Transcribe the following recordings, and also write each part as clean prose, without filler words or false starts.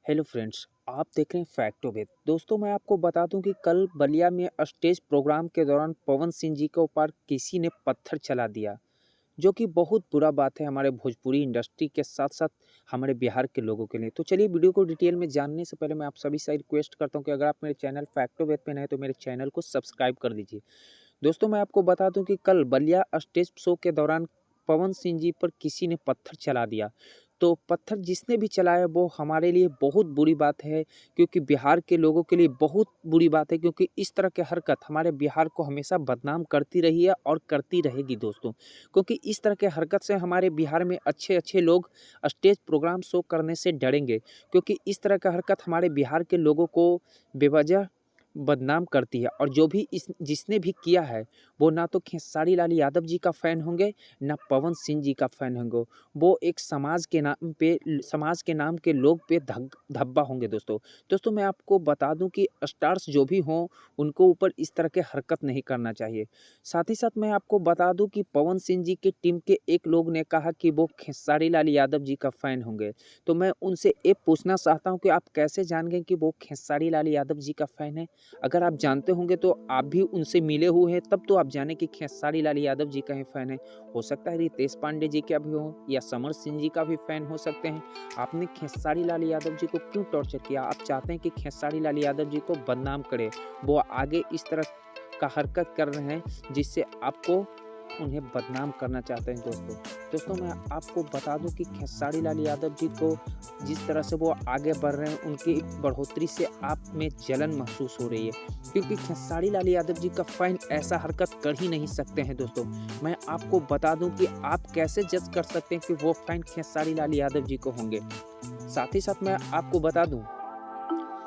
Hello friends, आप देख रहे हैं फैक्टो विद। दोस्तों, मैं आपको बता दूं कि कल बलिया में स्टेज प्रोग्राम के दौरान पवन सिंह जी के ऊपर किसी ने पत्थर चला दिया, जो कि बहुत बुरा बात है हमारे भोजपुरी इंडस्ट्री के साथ-साथ हमारे बिहार के लोगों के लिए। तो चलिए वीडियो को डिटेल में जानने से पहले मैं आप सभी से रिक्वेस्ट करता हूं कि अगर आप मेरे चैनल फैक्टो विद पे नए हैं तो मेरे चैनल को सब्सक्राइब कर दीजिए। दोस्तों, मैं आपको बता दूं कि कल बलिया स्टेज शो के दौरान पवन सिंह जी पर किसी ने पत्थर चला दिया। तो पत्थर जिसने भी चलाया वो हमारे लिए बहुत बुरी बात है, क्योंकि बिहार के लोगों के लिए बहुत बुरी बात है, क्योंकि इस तरह की हरकत हमारे बिहार को हमेशा बदनाम करती रही है और करती रहेगी दोस्तों। क्योंकि इस तरह की हरकत से हमारे बिहार में अच्छे-अच्छे लोग स्टेज प्रोग्राम शो करने से डरेंगे, क्योंकि इस तरह का हरकत हमारे बिहार के लोगों को बेवजह बदनाम करती है। और जो भी इस जिसने भी किया है, वो ना तो खेसारी लाल यादव जी का फ़ैन होंगे, ना पवन सिंह जी का फ़ैन होंगे। वो एक समाज के नाम के लोग पे धब्बा होंगे दोस्तों। दोस्तों, मैं आपको बता दूँ कि स्टार्स जो भी हों, उनको ऊपर इस तरह के हरकत नहीं करना चाहिए। साथ ही साथ मैं आपको बता दूँ कि पवन सिंह जी की टीम के एक लोग ने कहा कि वो खेसारी लाल यादव जी का फ़ैन होंगे। तो मैं उनसे ये पूछना चाहता हूँ कि आप कैसे जान गए कि वो खेसारी लाल यादव जी का फ़ैन है? अगर आप जानते होंगे तो आप भी उनसे मिले हुए हैं, तब तो आप जाने कि खेसारी लाल यादव जी का ही फ़ैन है। हो सकता है रितेश पांडे जी का भी हो या समर सिंह जी का भी फ़ैन हो सकते हैं। आपने खेसारी लाल यादव जी को क्यों टॉर्चर किया? आप चाहते हैं कि खेसारी लाल यादव जी को बदनाम करें। वो आगे इस तरह का हरकत कर रहे हैं जिससे आपको उन्हें बदनाम करना चाहते हैं दोस्तों। दोस्तों, मैं आपको बता दूं कि खेसारी लाल यादव जी को जिस तरह से वो आगे बढ़ रहे हैं, उनकी बढ़ोतरी से आप में जलन महसूस हो रही है, क्योंकि खेसारी लाल यादव जी का फ़ैन ऐसा हरकत कर ही नहीं सकते हैं दोस्तों। मैं आपको बता दूं कि आप कैसे जज कर सकते हैं कि वो फ़ैन खेसारी लाल यादव जी को होंगे। साथ ही साथ मैं आपको बता दूं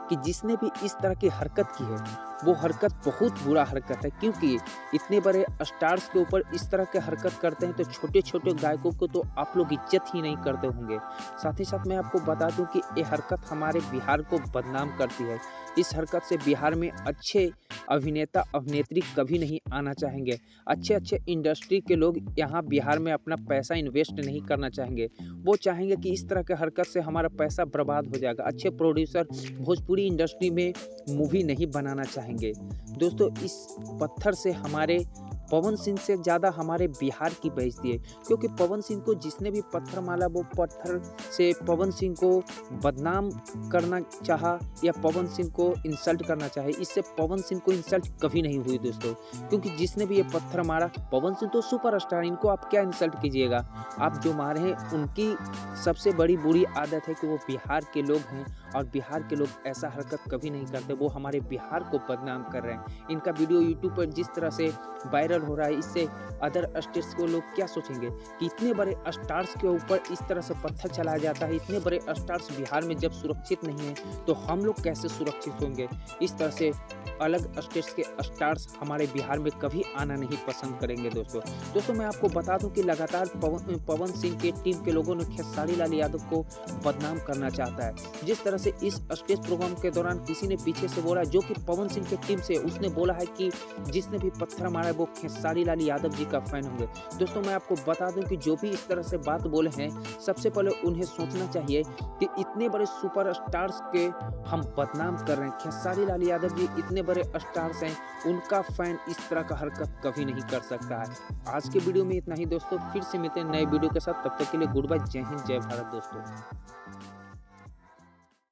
कि जिसने भी इस तरह की हरकत की है, वो हरकत बहुत बुरा हरकत है, क्योंकि इतने बड़े स्टार्स के ऊपर इस तरह की हरकत करते हैं तो छोटे-छोटे गायकों को तो आप लोग इज़्ज़त ही नहीं करते होंगे। साथ ही साथ मैं आपको बता दूँ कि ये हरकत हमारे बिहार को बदनाम करती है। इस हरकत से बिहार में अच्छे अभिनेता-अभिनेत्री कभी नहीं आना चाहेंगे। अच्छे-अच्छे इंडस्ट्री के लोग यहाँ बिहार में अपना पैसा इन्वेस्ट नहीं करना चाहेंगे। वो चाहेंगे कि इस तरह की हरकत से हमारा पैसा बर्बाद हो जाएगा। अच्छे प्रोड्यूसर भोजपुरी इंडस्ट्री में मूवी नहीं बनाना चाहेंगे। दोस्तों, इस पत्थर से हमारे पवन सिंह से ज़्यादा हमारे बिहार की बेइज़्ज़ती है, क्योंकि पवन सिंह को जिसने भी पत्थर मारा, वो पत्थर से पवन सिंह को बदनाम करना चाहा या पवन सिंह को इंसल्ट करना चाहे। इससे पवन सिंह को इंसल्ट कभी नहीं हुई दोस्तों, क्योंकि जिसने भी ये पत्थर मारा, पवन सिंह तो सुपरस्टार, इनको आप क्या इंसल्ट कीजिएगा। आप जो मारे हैं, उनकी सबसे बड़ी बुरी आदत है कि वो बिहार के लोग हैं, और बिहार के लोग ऐसा हरकत कभी नहीं करते। वो हमारे बिहार को बदनाम कर रहे हैं। इनका वीडियो यूट्यूब पर जिस तरह से वायरल हो रहा है, इससे अदर स्टेट्स के लोग क्या सोचेंगे कि इतने बड़े स्टार्स के ऊपर इस तरह से पत्थर चलाया जाता है। इतने बड़े स्टार्स बिहार में जब सुरक्षित नहीं हैं, तो हम लोग कैसे सुरक्षित होंगे। इस तरह से अलग स्टेट्स के स्टार्स हमारे बिहार में कभी आना नहीं पसंद करेंगे दोस्तों। मैं आपको बता दूं कि लगातार पवन सिंह के टीम के लोगों ने खेसारी लाल यादव को बदनाम करना चाहता है। जिस तरह से इस स्टेज प्रोग्राम के दौरान किसी ने पीछे से बोला, जो कि पवन सिंह की टीम से, उसने बोला है कि जिसने भी पत्थर मारा है वो खेसारी लाल यादव जी का फ़ैन होंगे। दोस्तों, मैं आपको बता दूं कि जो भी इस तरह से बात बोले हैं, सबसे पहले उन्हें सोचना चाहिए कि इतने बड़े सुपरस्टार्स के हम बदनाम कर रहे हैं। खेसारी लाल यादव जी इतने बड़े स्टार्स हैं, उनका फ़ैन इस तरह का हरकत कभी नहीं कर सकता है। आज के वीडियो में इतना ही दोस्तों, फिर से मिलते हैं नए वीडियो के साथ। तब तक के लिए गुड बाय, जय हिंद, जय भारत दोस्तों।